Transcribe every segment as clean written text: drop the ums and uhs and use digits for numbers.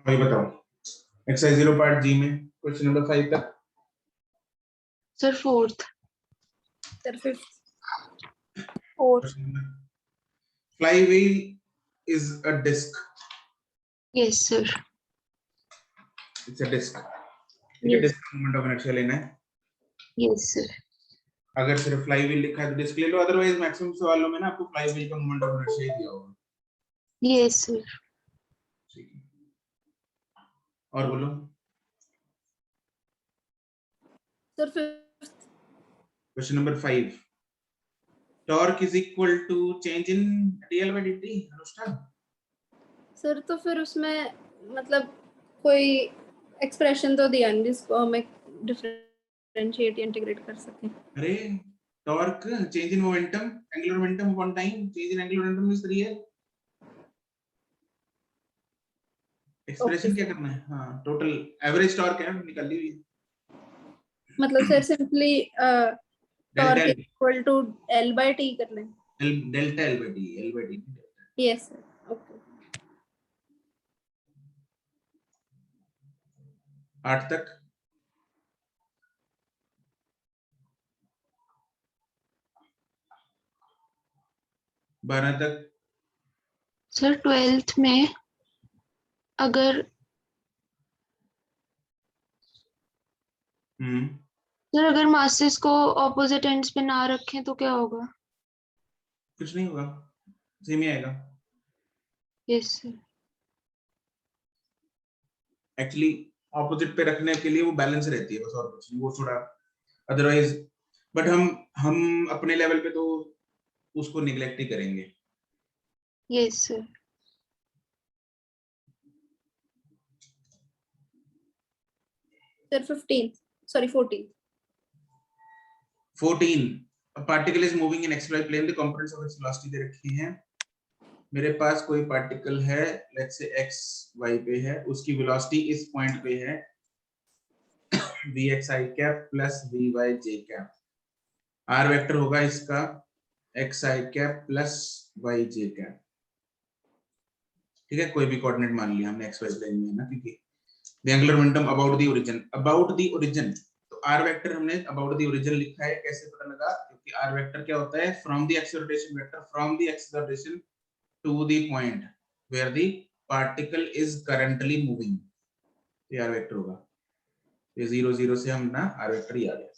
वही बताओ। Exercise 0 part जी में क्वेश्चन नंबर 5 तक। Sir fourth. Sir fourth. Flywheel is a disc. Yes sir. It's a disc. ठीक है, डिस्क का मोमेंट ऑफ इनर्शिया लेना है। Yes sir. अगर सिर्फ फ्लाईव्हील लिखा है तो डिस्क ले लो, अदरवाइज मैक्सिमम सवालों में ना आपको फ्लाईव्हील का मोमेंट ऑफ इनर्शिया ही दिया होगा। Yes sir. ठीक है, और बोलो। Sir question number 5, torque is equal to change in dl by dt। Anushka, sir तो फिर उसमें मतलब कोई एक्सप्रेशन तो दिया नहीं जिसको हम डिफरेंशिएट इंटीग्रेट कर सकें। अरे torque change in momentum, angular momentum upon time, change in angular momentum is real. Expression क्या करना है? हाँ, टोटल एवरेज टॉर्क है, निकाल ली हुई है। मतलब sir simply torque delta equal to L by T कर लें। Delta L by T, L by T। Yes sir, okay. 8 तक। बारह तक। सर 12th में अगर सर अगर मासेस को ऑपोजिट एंड्स पे ना रखें तो क्या होगा? कुछ नहीं होगा, सेम ही आएगा। Yes sir. एक्चुअली ऑपोजिट पे रखने के लिए वो बैलेंस रहती है बस, और कुछ नहीं, वो थोड़ा अदरवाइज। बट हम अपने लेवल पे तो उसको निगलेक्ट ही करेंगे। Yes sir. Sir 15 sorry 14। 14, a particle is moving in xy plane, the components of its velocity दे रखी हैं। मेरे पास कोई पार्टिकल है, लेट्स से x y पे है, उसकी वेलोसिटी इस पॉइंट पे है vxi cap plus vyj cap. r vector होगा इसका xi cap plus yj cap. ठीक है, कोई भी कोऑर्डिनेट मान लिया हमने xy प्लेन में ना, क्योंकि the angular momentum about the origin, तो r वेक्टर हमने about the origin लिखा है। कैसे पता लगा? क्योंकि r वेक्टर क्या होता है? from the acceleration vector from the acceleration to the point where the particle is currently moving, ये r वेक्टर होगा। ये 0 0 से हम ना r वेक्टर ही आ गया।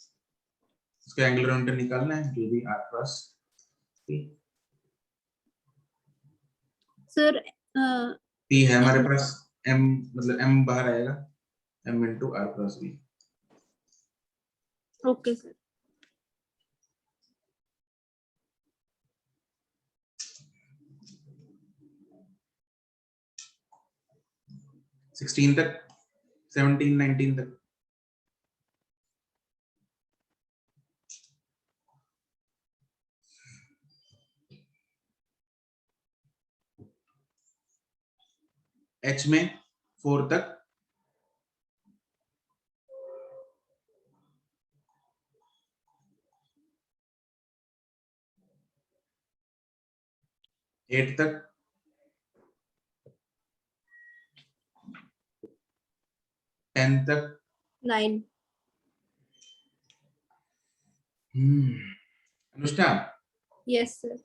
उसका एंगुलर मोमेंटम निकालना है, जो भी r cross p। Sir p है हमारे पास, m मतलब m बाहर आएगा, m into r cross v। Okay sir. Sixteen तक, 17 19 तक। h में 4 तक। एट तक। 10 तक। 9। Anushka, yes sir.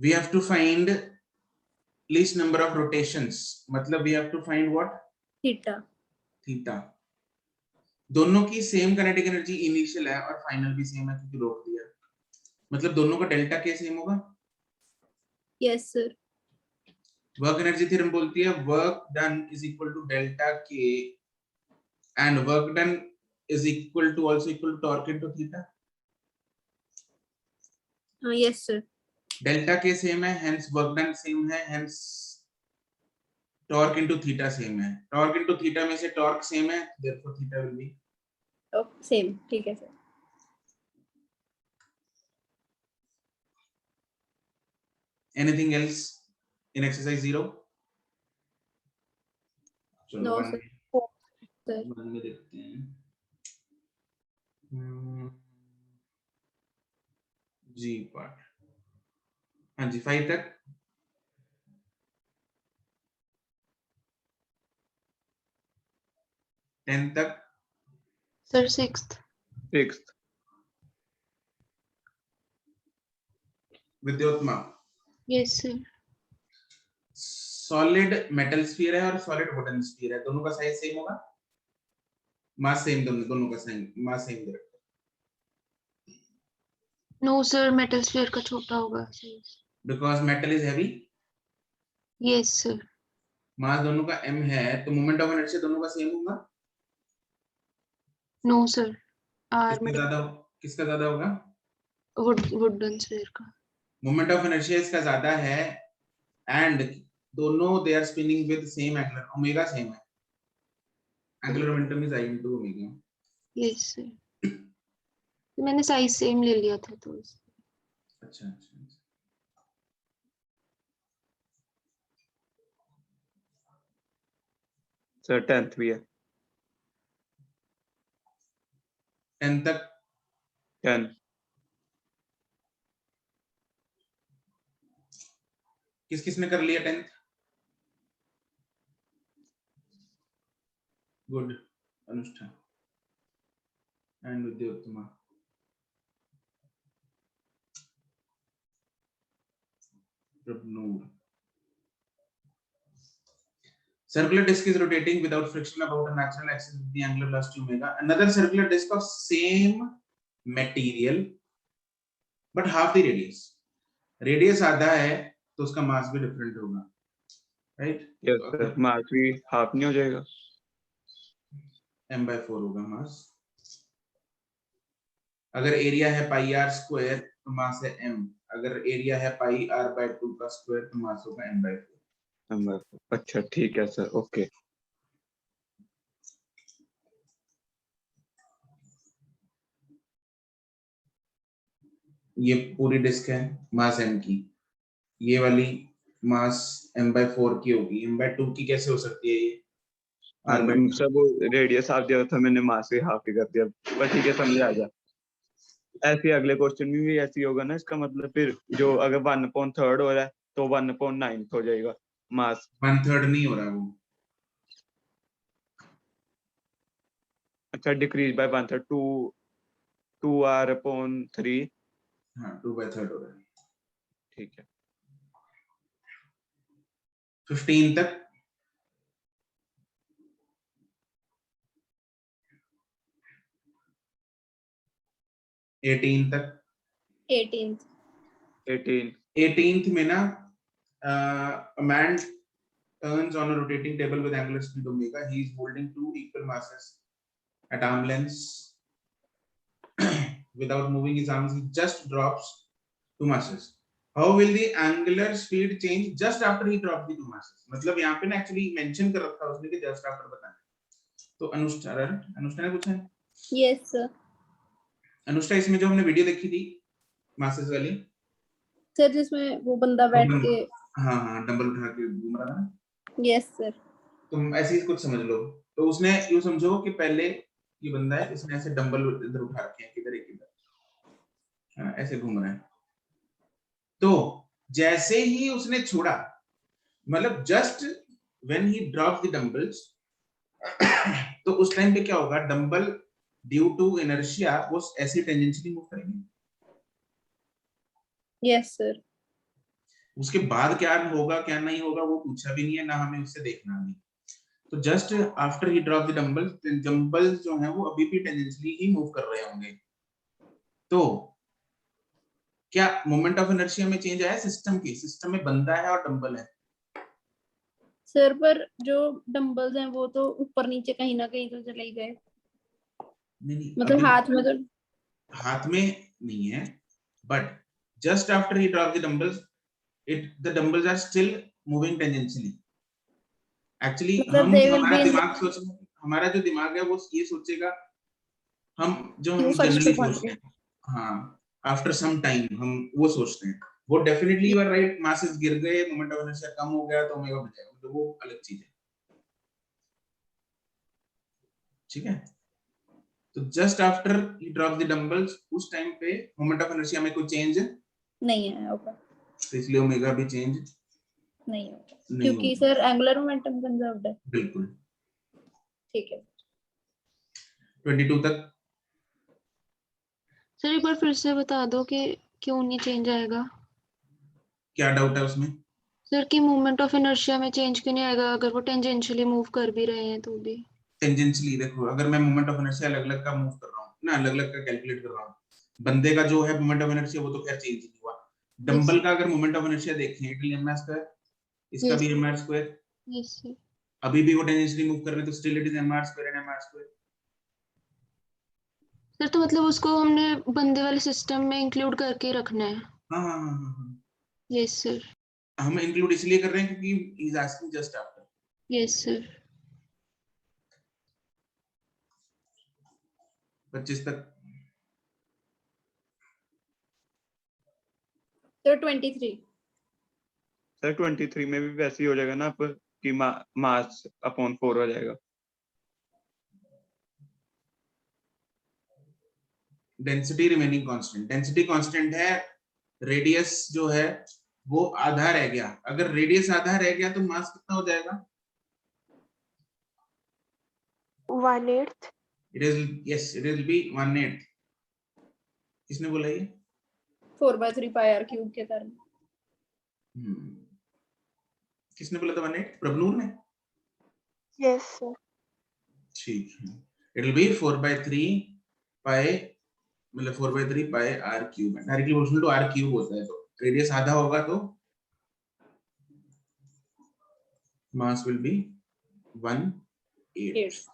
we have to find least number of rotations, मतलब we have to find what? Theta. Theta. दोनों की सेम काइनेटिक एनर्जी इनिशियल है और फाइनल भी सेम है, क्योंकि रोक दिया, मतलब दोनों का डेल्टा के सेम होगा। Yes sir. Work energy theorem बोलती है work done is equal to delta K and work done is equal to also equal to torque into theta. Yes sir. Delta K same है, hence work done same है, hence torque into theta same है। Torque into theta में से torque same है, therefore theta will be same. ठीक है sir. Anything else in exercise 0? चलो no one sir. में देखते हैं। जी पार्ट, हाँ जी 5 तक। 10 तक sir 6th 6th Vidyottama yes sir solid metal sphere है और सॉलिड वुडन स्फीयर है, दोनों का साइज सेम होगा, मास सेम, दोनों का सेम मास सेम दे रखा है। नो सर मेटल स्फीयर का छोटा होगा size because metal is heavy, yes sir mass दोनों का m है, तो मोमेंट ऑफ इनर्शिया दोनों का सेम होगा। नो सर आर किसका ज्यादा होगा? वुडन स्फीयर का मोमेंट ऑफ इनर्शिया इसका ज्यादा है एंड दोनों they are spinning with same angular omega same है, angular momentum is I into omega. Yes sir मैंने साइज सेम ले लिया था तो अच्छा अच्छा, सर 10th भी है 10 तक 10 किस किसने कर लिया 10th? Good, Anushtha and Vidyottama. Circular disk is rotating without friction about a natural axis with the angular velocity omega. Another circular disk of same material but half the radius. Radius आधा है तो उसका मास भी डिफरेंट होगा, राइट? यस सर मास भी half नहीं हो जाएगा? m/4 होगा मास। अगर एरिया है पाई r स्क्वायर तो मास है m, अगर एरिया है पाई r/2 का स्क्वायर तो मास होगा m/4। अच्छा ठीक है सर, ओके। ये पूरी डिस्क है मास m की, ये वाली मास m/4 की होगी, m/2 की कैसे हो सकती है ये? सर वो रेडियस हाफ दिया था मैंने, मास से हाफ ही कर दिया, पर ठीक है समझ आ गया। ऐसे अगले क्वेश्चन में भी ऐसे ही होगा ना, इसका मतलब फिर जो अगर 1/3 हो रहा है तो 1/9 हो जाएगा मास। 1/3 नहीं हो रहा वो, अच्छा डिक्रीज बाय 1/3 2r/3। हाँ 2/3 हो रहा है। ठीक है 15 तक एटीन तक 18th 18 में ना a man turns on a rotating table with angular speed omega. He is holding two equal masses at arm lengths without moving his arms. He just drops two masses. How will the angular speed change just after he drops the two masses? मतलब यहाँ पे ना actually mention कर रखा है उसने कि just after बताना है। तो अनुष्ठा ने पूछा है? yes sir अनुष्ठा इसमें जो हमने वीडियो देखी थी मासेस वाली, सर जिसमें वो बंदा बैठ के हाँ डंबल उठा के घूम रहा था, यस सर तुम ऐसे ही कुछ समझ लो। तो उसने यूं समझो कि पहले ये बंदा है, इसने ऐसे डंबल इधर उठा रखे हैं, किधर एक इधर, ऐसे घूम रहा है। तो जैसे ही उसने छोड़ा, मतलब just when he drop the dumbbells, तो उस टाइम पे क्या होगा, डंबल ड्यू टू इनर्शिया वो ऐसे टेंजेंशियली मूव करेंगे। यस सर उसके बाद क्या होगा क्या नहीं होगा वो पूछा भी नहीं है, ना हमें उससे देखना भी। तो just after he drop the dumbbells जो है वो अभी भी टेंजेंशियली ही मूव कर रहे होंगे। तो क्या मोमेंट ऑफ इनर्शिया में चेंज आया सिस्टम में बंदा है और डंबल है? सर पर जो डंबल्स हैं वो तो ऊपर नीचे कहीं ना कहीं तो चले ही गए, नहीं, मतलब हाथ में नहीं है, but just after he drop the dumbbells the dumbbells are still moving tangentially. Actually हमारा जो दिमाग है वो ये सोचेगा, हम जनरली सोचते हैं, हाँ आफ्टर सम टाइम हम वो सोचते हैं, वो definitely you are right, masses गिर गए, मोमेंट ऑफ इनर्शिया कम हो गया तो ओमेगा बढ़ जाएगा, तो वो अलग चीज है, ठीक है। तो just after he drop the dumbbells उस टाइम पे मोमेंट ऑफ इनर्शिया में कोई चेंज नहीं है होगा, तो इसलिए ओमेगा भी चेंज नहीं होगा क्योंकि सर एंगुलर मोमेंटम कंजर्व्ड है। बिल्कुल ठीक है 22 तक। सर एक बार फिर से बता दो कि क्यों नहीं चेंज आएगा। क्या डाउट है उसमें? सर की मोमेंट ऑफ इनर्शिया में चेंज क्यों नहीं आएगा अगर वो टेंजेंशियली मूव कर भी रहे हैं तो भी? टेंजेंशियली देखो, अगर मैं मोमेंट ऑफ इनर्शिया अलग अलग का मूव कर रहा हूँ ना, अलग अलग का कैलकुलेट कर रहा हूँ, बंदे का जो है मोमेंट ऑफ इनर्शिया वो तो खैर चेंज नहीं हुआ। डंबल का अगर मोमेंट ऑफ इनर्शिया देखें, इट एम स्क्वायर, इसका भी M R square, yes sir. अभी भी वो टेंजेंशियली मूव कर रहे हैं तो still it is M R square and M R square. Sir तो मतलब उसको हमने बंदे वाले सिस्टम में इंक्लूड करके ही रखना है? हाँ हाँ हाँ हाँ, यस सर। हम इंक्लूड इसलिए कर रहे हैं क्योंकि he is asking just after. Yes sir. 25 तक। तो 23। सर 23 में भी वैसे ही हो जाएगा ना, आप कि मास अपॉन 4 हो जाएगा। Density remaining constant, density constant है, रेडियस जो है वो आधा रह गया, अगर रेडियस आधा रह गया तो मास कितना हो जाएगा? 1/8। It is, yes it will B 1/8। किसने बोला ये? 4/3 पाई आर क्यूब के कारण। किसने बोला था 1/8? प्रभनूर ने? Yes sir. ठीक है, इट विल बी 4/3 पाई, मतलब 4/3 pi R cube, directly proportional to R cube होता है, तो रेडियस आधा होगा तो मास विल बी 1/8।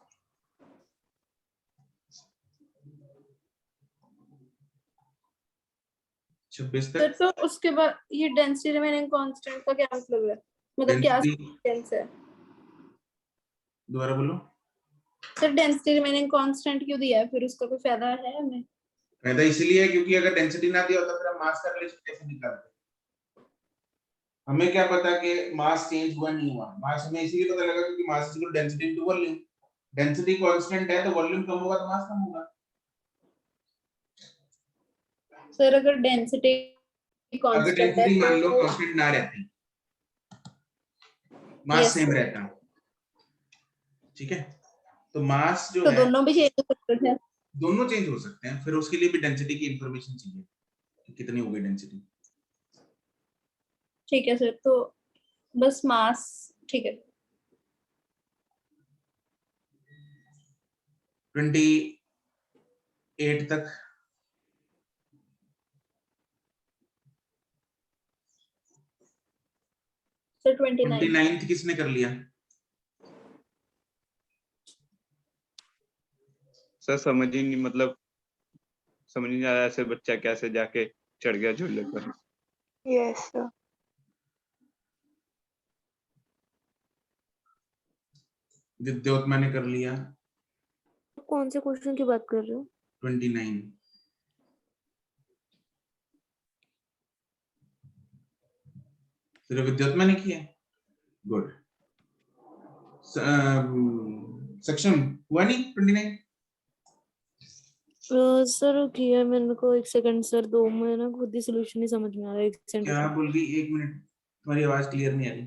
26 सर तक। तो उसके बाद ये डेंसिटी रिमेनिंग कांस्टेंट का क्या मतलब है, मतलब क्या सेंस है? दोबारा बोलो। सर डेंसिटी रिमेनिंग कांस्टेंट क्यों दिया है, फिर उसका कोई फायदा है हमें? फायदा इसलिए है क्योंकि अगर डेंसिटी ना दिया होता फिर हम मास का रिलेशन कैसे निकालते? हमें क्या पता कि मास चेंज हुआ नहीं हुआ, मास हमें इसीलिए पता लगा क्योंकि mass equal density into volume, density constant है तो वॉल्यूम कम होगा तो मास कम होगा। सर अगर डेंसिटी अगर कांस्टेंट है डेंसिटी मान लो तो कांस्टेंट ना रहती, मास सेम रहता, ठीक है, तो मास जो तो है दोनों भी चेंज हो सकते हैं। दोनों चेंज हो सकते हैं, फिर उसके लिए भी डेंसिटी की इंफॉर्मेशन चाहिए कि कितनी हो गई डेंसिटी। ठीक है सर, तो बस मास, ठीक है। 28 तक। सर 29। 29 किसने कर लिया? सर समझ ही नहीं, मतलब समझ नहीं आ रहा ऐसे बच्चा कैसे जाके चढ़ गया झूले पर। Yes sir. विद्योत्मा ने कर लिया। कौन से क्वेश्चन की बात कर रहे हो? 29। सिर्फ विद्योत्मा ने किया, गुड। सक्षम हुआ नहीं 29? सर किया मेरे को, एक सेकंड सर, दो में ना खुद ही सोल्यूशन नहीं समझ में आ रहा है, एक सेकंड। क्या बोल गई? 1 मिनट, तुम्हारी आवाज क्लियर नहीं आ रही।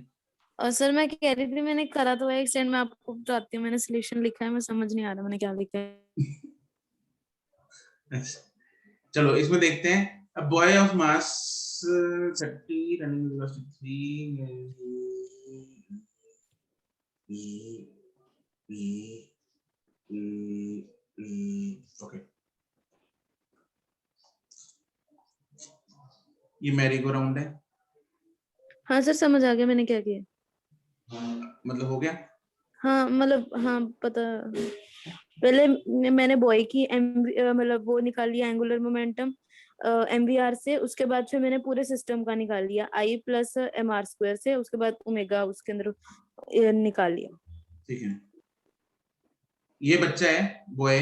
और सर मैं कह रही थी मैंने करा तो है, एक सेकंड मैं आपको बताती हूँ, मैंने सोल्यूशन लिखा है, मैं समझ नहीं आ रहा मैंने क्या लिखा है। चलो इसमें देखते हैं। A boy of mass 30 running velocity 3। Okay, ये मैरी गो राउंड है। हाँ सर समझ आ गया मैंने क्या किया। मतलब हो गया। हाँ मतलब हाँ पता, पहले मैंने बॉय की मतलब वो निकाल लिया एंगुलर मोमेंटम MVR से, उसके बाद फिर मैंने पूरे सिस्टम का निकाल लिया I प्लस MR स्क्वायर से, उसके बाद ओमेगा उसके अंदर निकाल लिया। ठीक है, ये बच्चा है बॉय,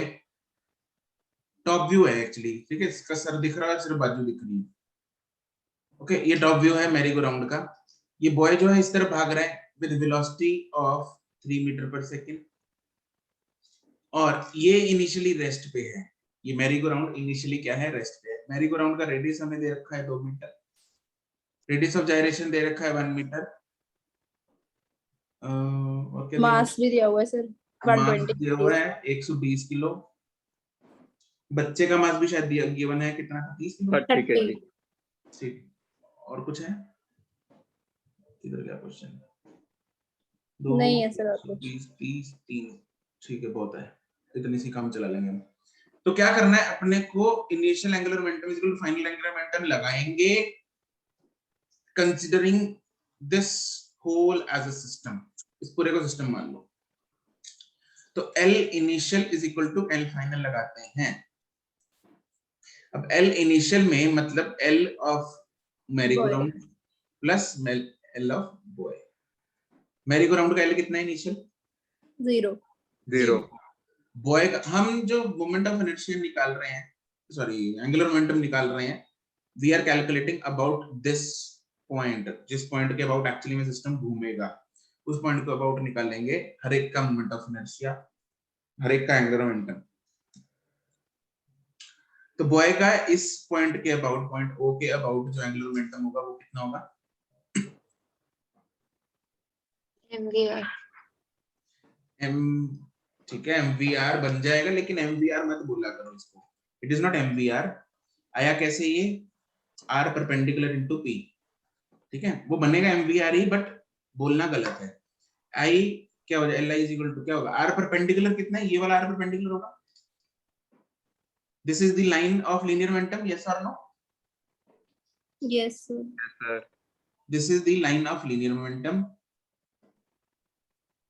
टॉप व्यू है एक्चुअली, ठीक है, इसका सर दिख रहा है, सिर्फ बाजू दिख रही है। ओके, ये टॉप व्यू है मैरी गो राउंड का। ये बॉय जो है इस तरह भाग रहा है विद वेलोसिटी ऑफ 3 मीटर पर सेकेंड, और ये इनिशियली रेस्ट पे है। ये मैरी गो राउंड इनिशियली क्या है? रेस्ट पे है। मैरी गो राउंड का रेडियस हमें दे रखा है 2 मीटर, रेडियस ऑफ जायरेशन दे रखा है 1 मीटर, और क्या मास भी दिया हुआ है सर, मास 120 दिया हुआ है 120 किलो, बच्चे का मास भी शायद दिया गिवन है, कितना था, 30 किलो। 30 kg। ठीक, और कुछ है, किधर गया क्वेश्चन? नहीं है सर और कुछ। 30 30 3, ठीक है, बहुत है, इतनी सी काम चला लेंगे हम। तो क्या करना है अपने को, initial angular momentum is equal to final angular momentum लगाएंगे considering this whole as a system, इस पूरे को सिस्टम मान लो। तो L initial is equal to L final लगाते हैं। अब L इनिशियल में मतलब L of merry go round plus L of boy. Merry go round का L कितना है इनिशियल? 0। बॉय का हम जो मोमेंट ऑफ इनर्शिया निकाल रहे हैं, सॉरी एंगुलर मोमेंटम निकाल रहे हैं, we are calculating about this point, जिस पॉइंट के अबाउट एक्चुअली में सिस्टम घूमेगा, उस पॉइंट को अबाउट निकालेंगे हर एक का मोमेंट ऑफ इनर्शिया, हर एक का एंगुलर मोमेंटम। तो बॉय का इस पॉइंट के अबाउट, पॉइंट ओ के अबाउट जो एंगुलर मोमेंटम होगा वो कितना होगा? MVR। एम, ठीक है, एमवीआर बन जाएगा, लेकिन एमवीआर मत बोला करो इसको, इट इज नॉट एमवीआर। आया कैसे ये? आर परपेंडिकुलर इनटू पी, ठीक है, वो बनेगा एमवीआर ही, बट बोलना गलत है। आई क्या हो जाएगा? L I is equal to क्या होगा? आर परपेंडिकुलर कितना है? ये वाला आर परपेंडिकुलर होगा। This is the line of linear momentum, yes और no? Yes sir. Sir this is the line of linear momentum,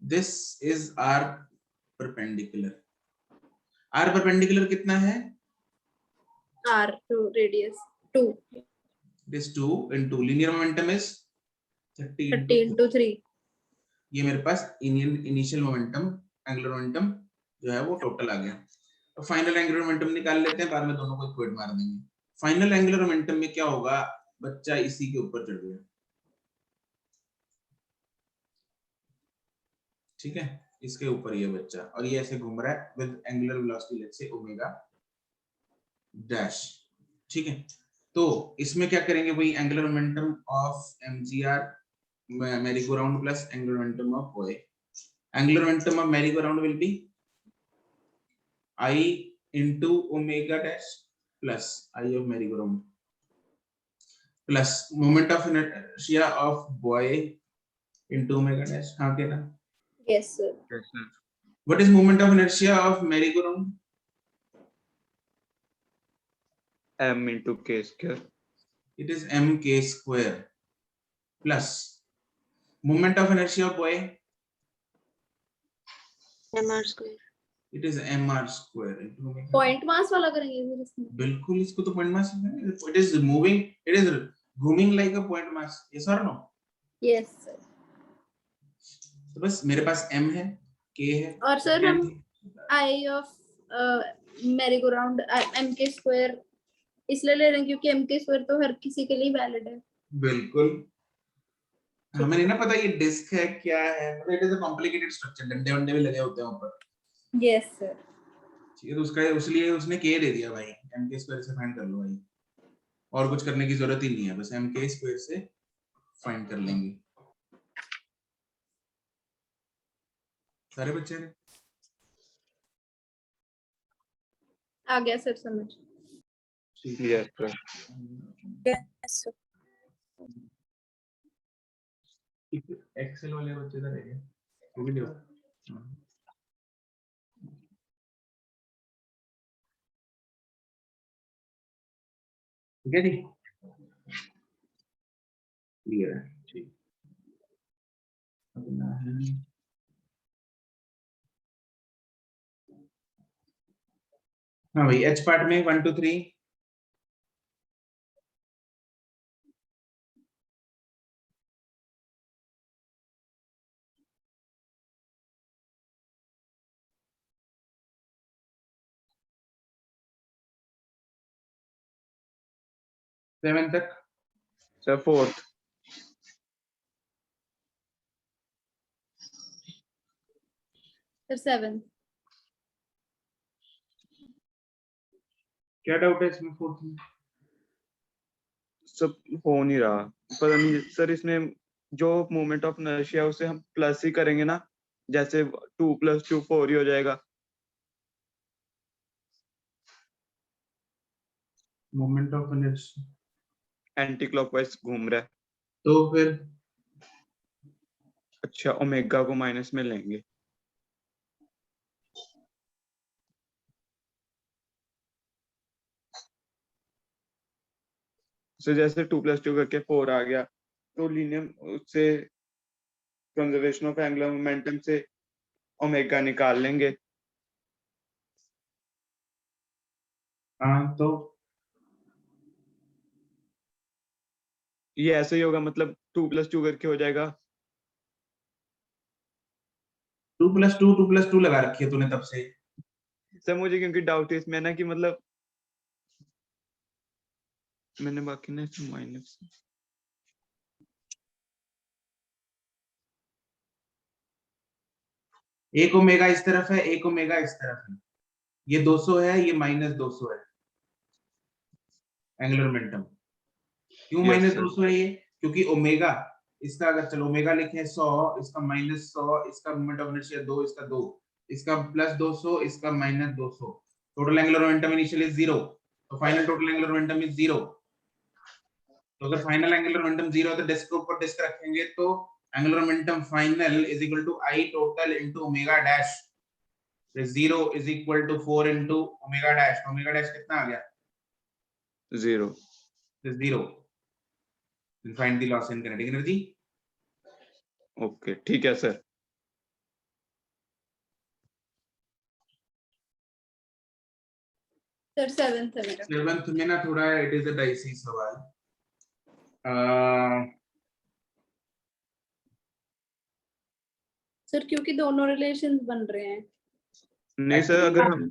this is R perpendicular. R perpendicular कितना है? R to radius 2। It is 2 into linear momentum is 30 30 into 3। ये मेरे पास initial momentum, angular momentum जो है वो total आ गया। तो final angular momentum निकाल लेते हैं, बाद में दोनों को इक्वेट मार देंगे। फाइनल एंगुलर मोमेंटम में क्या होगा? बच्चा इसी के ऊपर चढ़ गया, ठीक है, इसके ऊपर ये बच्चा, और ये ऐसे घूम रहा है with angular velocity let's say omega dash, ठीक है। तो इसमें क्या करेंगे? वही angular momentum of MGR Mary go round plus angular momentum of boy. Angular momentum of merry go round will be I into omega dash plus I of merry go round plus moment of inertia of boy into omega dash. हाँ क्या ना? Yes sir। What is moment of inertia of merry go round? m into k square। It is mk square plus moment of inertia of boy. MR square। It is mr square into omega. Point mass वाला करेंगे फिर इसमें। बिल्कुल, इसको तो point mass है। It is moving, it is घूमिंग like a point mass. Yes or no? Yes sir। तो बस मेरे पास m है, k है, और सर हम m I of Mary go round mk square इसलिए ले रहे हैं क्योंकि mk स्क्वायर तो हर किसी के लिए वैलिड है। बिल्कुल, हमें नहीं ना पता ये डिस्क है क्या है, मतलब it is a complicated structure, डंडे वंडे भी लगे होते हैं ऊपर। Yes sir. ठीक है, तो उसका उसलिए उसने के दे दिया भाई, एम के स्क्वायर से फाइंड कर लो भाई, और कुछ करने की जरूरत ही नहीं है, बस एम के स्क्वायर से फाइंड कर लेंगे सारे बच्चे ने। आ गया सर समझ। Yes sir. Yes sir. Excel वाले बच्चे तो रह गए, वो भी देखो। ठीक है जी, क्लियर है, ठीक। अगला है हाँ भाई, एच पार्ट में 1 2 3 7 तक। Sir 4th। सर 7। क्या डाउट है इसमें 4th में? सब हो नहीं रहा, पता नहीं सर, इसमें जो मोमेंट ऑफ इनर्शिया उसे हम प्लस ही करेंगे ना, जैसे 2 + 2 4 ही हो जाएगा। Moment of inertia anti clockwise घूम रहा है, तो फिर अच्छा ओमेगा को माइनस में लेंगे, तो जैसे 2 + 2 करके 4 आ गया, तो लीनियम उससे कंजर्वेशन ऑफ एंगुलर मोमेंटम से ओमेगा निकाल लेंगे। हाँ तो ये ऐसे ही होगा, मतलब 2 + 2 करके हो जाएगा। 2 + 2 लगा रखी है तूने तब से। सर मुझे क्योंकि डाउट है इसमें ना कि मतलब मैंने बाकी ना माइनस, एक ओमेगा इस तरफ है, एक ओमेगा इस तरफ है, ये 200 है, ये -200 है एंगुलर मोमेंटम। क्यों Yes, -200 sir. है ये? क्योंकि ओमेगा इसका, अगर चलो ओमेगा लिखे 100, इसका -100, इसका मोमेंट ऑफ इनर्शिया 2, इसका 2, इसका +200, इसका -200, टोटल एंगुलर मोमेंटम इनिशियली 0, तो final total angular momentum is 0। तो अगर फाइनल एंगुलर मोमेंटम 0 है तो डिस्क के ऊपर डिस्क रखेंगे तो angular momentum final is equal to I total into omega dash. 0 is equal to 4 into omega dash. Omega dash कितना आ गया? 0। Is 0. Then find the loss in kinetic energy. Okay ठीक है सर। सर 7th है मेरा। 7th में ना थोड़ा it is a dicey सवाल। सर क्योंकि दोनों रिलेशंस बन रहे हैं। नहीं सर, Actually, अगर हम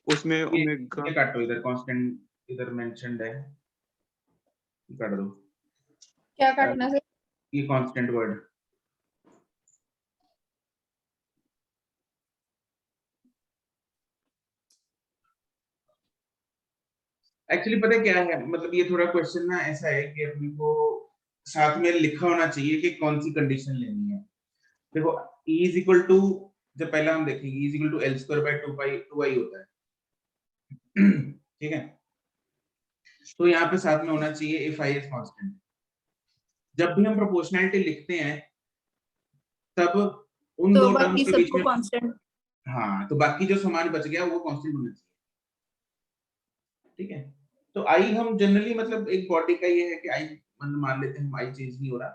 उसमें ये ओमेगा काटो, इधर कांस्टेंट इधर मेंशन्ड है, काट दो। क्या काटना सर? ये कांस्टेंट वर्ड। एक्चुअली पता है क्या है, मतलब ये थोड़ा क्वेश्चन ना ऐसा है कि अपने को साथ में लिखा होना चाहिए कि कौन सी कंडीशन लेनी है। देखो E इज इक्वल टू, जब पहला हम देखेंगे E is equal to L²/2I होता है, ठीक है। तो यहाँ पे साथ में होना चाहिए इफ I इज कांस्टेंट। जब भी हम प्रोपोर्शनैलिटी लिखते हैं तब उन तो दो बाकी टर्म्स के बीच सबको में, कांस्टेंट। हाँ, तो बाकी जो समान बच गया वो कांस्टेंट होना चाहिए, ठीक है। तो आई हम जनरली मतलब एक बॉडी का ये है कि आई मतलब मान लेते हैं हम, आई चेंज नहीं हो रहा,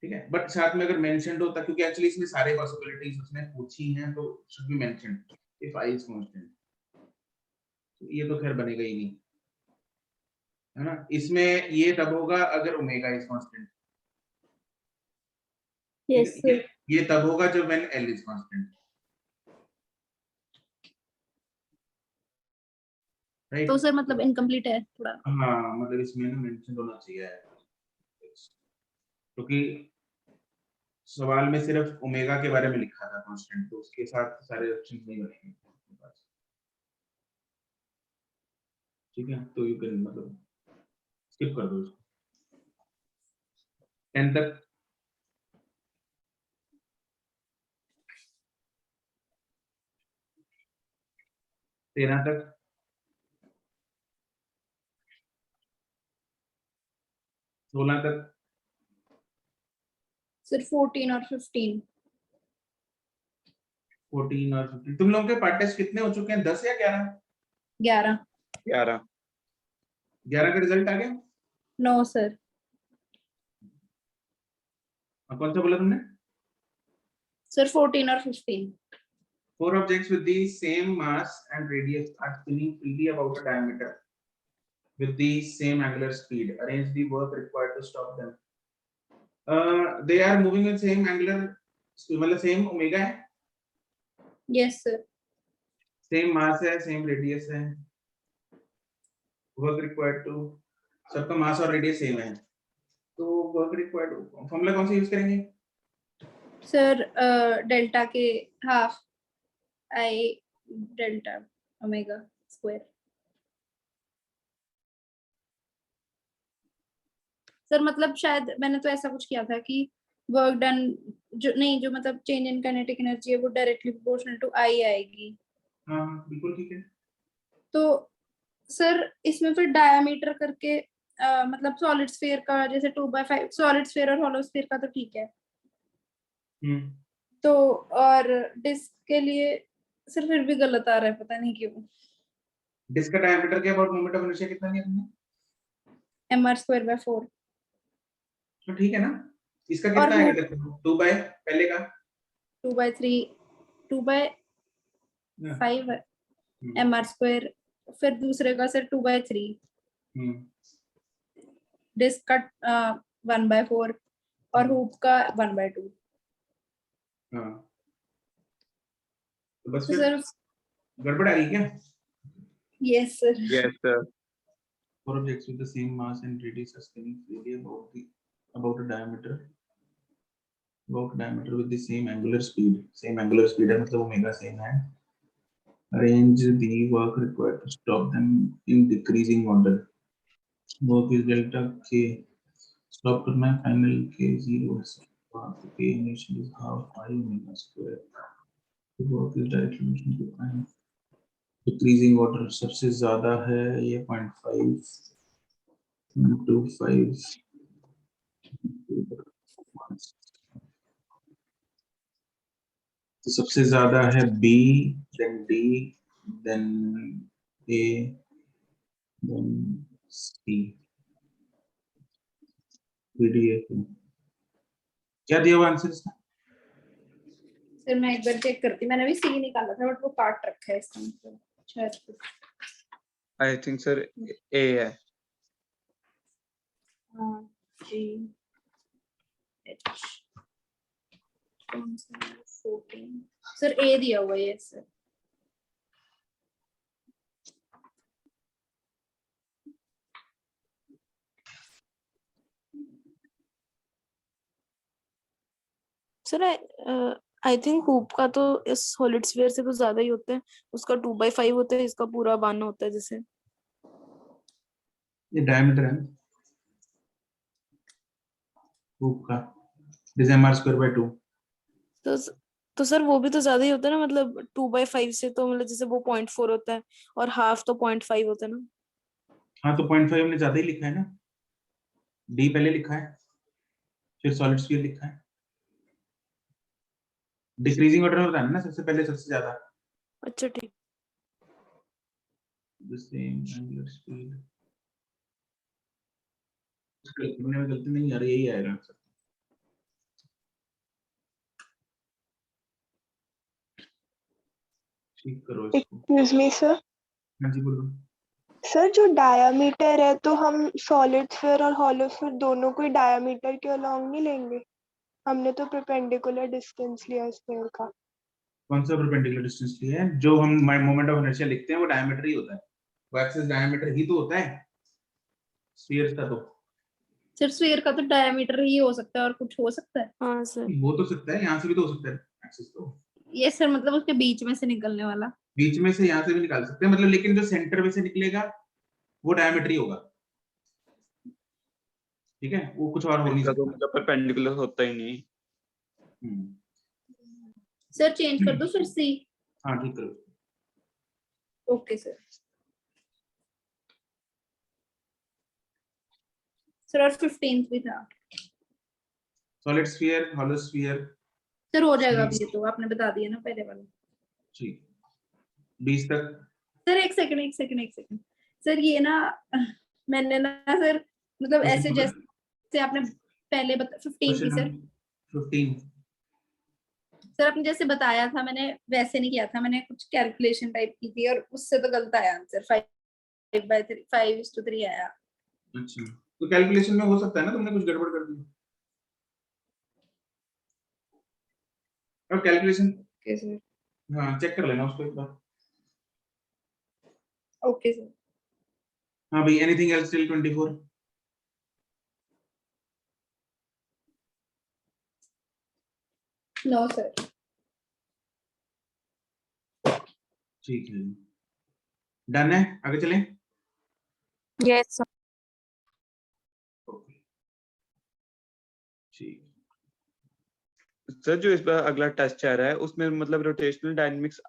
ठीक है, बट साथ में अगर मेंशन्ड होता, क्योंकि एक्चुअली इसमें सारे पॉसिबिलिटीज उसने पूछी हैं, तो should be mentioned if I is constant. तो ये तो खैर बनेगा ही नहीं, है ना। इसमें ये तब होगा अगर omega is constant, yes sir. ये तब होगा जब when L is constant, right. तो सर मतलब इनकम्प्लीट है थोड़ा। हाँ मतलब इसमें ना मेंशन होना चाहिए, क्योंकि सवाल में सिर्फ ओमेगा के बारे में लिखा था कांस्टेंट, तो उसके साथ सारे ऑप्शन नहीं बनेंगे, ठीक है। तो यू कैन मतलब स्किप कर दो इसको 10 तक। तेरह तक, 16 तक, सर 14 और 15। 14 और 15। तुम लोगों के पार्ट टेस्ट कितने हो चुके हैं, 10 या 11? 11। 11। 11 का रिजल्ट आ गया? 9 सर। कौन सा बोला तुमने? सर 14 और 15। 4 objects with the same mass and radius are spinning freely about a diameter with the same angular speed. Arrange the work required to stop them. They are moving with same angular, मतलब same omega है, yes sir. same mass है, same radius है, work required to, सबका mass और radius same है, तो work required formula कौन सा यूज करेंगे? सर डेल्टा के half I delta omega square. Sir मतलब शायद मैंने तो ऐसा कुछ किया था कि वर्क डन जो नहीं, जो मतलब चेंज इन काइनेटिक एनर्जी है वो डायरेक्टली प्रोपोर्शनल टू I आएगी। हाँ बिल्कुल ठीक है। तो सर इसमें फिर डायमीटर करके मतलब सॉलिड स्फीयर का जैसे 2/5 सॉलिड स्फीयर और हॉलो स्फीयर का तो ठीक है, तो और डिस्क के लिए सर फिर भी गलत आ रहा है, पता नहीं क्यों। डिस्क का डायमीटर के अबाउट मोमेंट ऑफ इनर्शिया कितना लिया तुमने? mr²/4 तो ठीक है ना, इसका और कितना आएगा वो- देखो, 2 बाय पहले का 2/3 2/5 है mr², फिर दूसरे का सर 2/3, डिस्क का 1/4 और हुप का 1/2। हाँ तो बस तो फिर सर गड़बड़ आ रही है क्या? Yes sir. Yes sir. Four objects with the same mass and radius are spinning freely about a diameter with the same angular speed. Same angular speed है मतलब ओमेगा सेम है. Arrange the work required to stop them in decreasing order. Work is delta k. Stop करना है final k 0 है. Path k initial is half I omega square. The work is directly proportional to time. Decreasing order सबसे ज्यादा है ये 0.5 into 5. तो सबसे ज्यादा है B, then D, then A, then C. BDF. क्या दिया हुआ आंसर इसका? सर मैं एक बार चेक करती, मैंने भी सी निकाला था बट वो काट रखा है इसका मतलब शायद। आई थिंक सर ए है। जी एच 14 सर ए दिया हुआ है ये sir. Sir I think hoop का तो इस सॉलिड स्फीयर से तो ज्यादा ही होता है, उसका 2/5 होता है, इसका पूरा 1 होता है जैसे। ये डायमीटर है हुक का, दिस mr square by 2. तो तो सर वो भी तो ज्यादा ही होता है ना, मतलब 2/5 से तो मतलब जैसे वो 0.4 होता है और हाफ तो 0.5 होता है ना। हाँ तो 0.5 हमने ज्यादा ही लिखा है ना, D पहले लिखा है फिर सॉलिड स्फीयर लिखा है, डिक्रीजिंग ऑर्डर में बताना ना सबसे पहले सबसे ज्यादा। अच्छा ठीक। The same angular speed. लिखने में गलती नहीं आ रही, यही आएगा आंसर। ठीक करो इसको। Excuse me sir. हाँ जी बोलो। सर जो डायामीटर है तो हम सॉलिड स्फीयर और हॉलो स्फीयर दोनों को डायामीटर के अलोंग नहीं लेंगे, हमने तो परपेंडिकुलर डिस्टेंस लिया स्फीयर का। कौन सा परपेंडिकुलर डिस्टेंस लिया है? जो हम मोमेंट ऑफ इनर्शिया लिखते हैं वो डायमीटर ही होता है, वो एक्सिस डायमीटर ही तो होता है स्फीयर का। तो सर स्फीयर का तो डायमीटर ही हो सकता है और कुछ हो सकता है। हाँ सर। वो तो सकता है, यहाँ से भी तो हो सकता है एक्सिस, तो ये सर मतलब उसके बीच में से निकलने वाला। बीच में से यहाँ से भी निकाल सकते हैं मतलब, लेकिन जो सेंटर में से निकलेगा वो डायमीटर ही होगा, ठीक है, वो कुछ और हो नहीं इसका तो सकता। मतलब परपेंडिकुलर होता ही नहीं। सर चेंज कर दो फिर सी। हाँ ठीक करो। Okay sir. सर और 15 भी था। Solid sphere, hollow sphere. Sir हो जाएगा अभी, ये तो आपने बता दिया ना पहले वाला। ठीक 20 तक। सर एक सेकंड सर ये ना मैंने ना सर मतलब ऐसे जैसे आपने पहले 15 की सर 15 सर आपने जैसे बताया था मैंने वैसे नहीं किया था, मैंने कुछ कैलकुलेशन टाइप की थी और उससे तो गलत आया आंसर 5/3 5:3 आया। अच्छा तो कैलकुलेशन में हो सकता है ना तुमने कुछ गड़बड़ कर दी, और कैलकुलेशन ओके सर। हाँ चेक कर लेना उसको एक बार। Okay sir. हाँ भाई, anything else till 24? No sir. ठीक है, डन है, आगे चलें। Yes sir. ओके ठीक। सर जो इस बार अगला टेस्ट आ रहा है उसमें मतलब रोटेशनल डायनामिक्स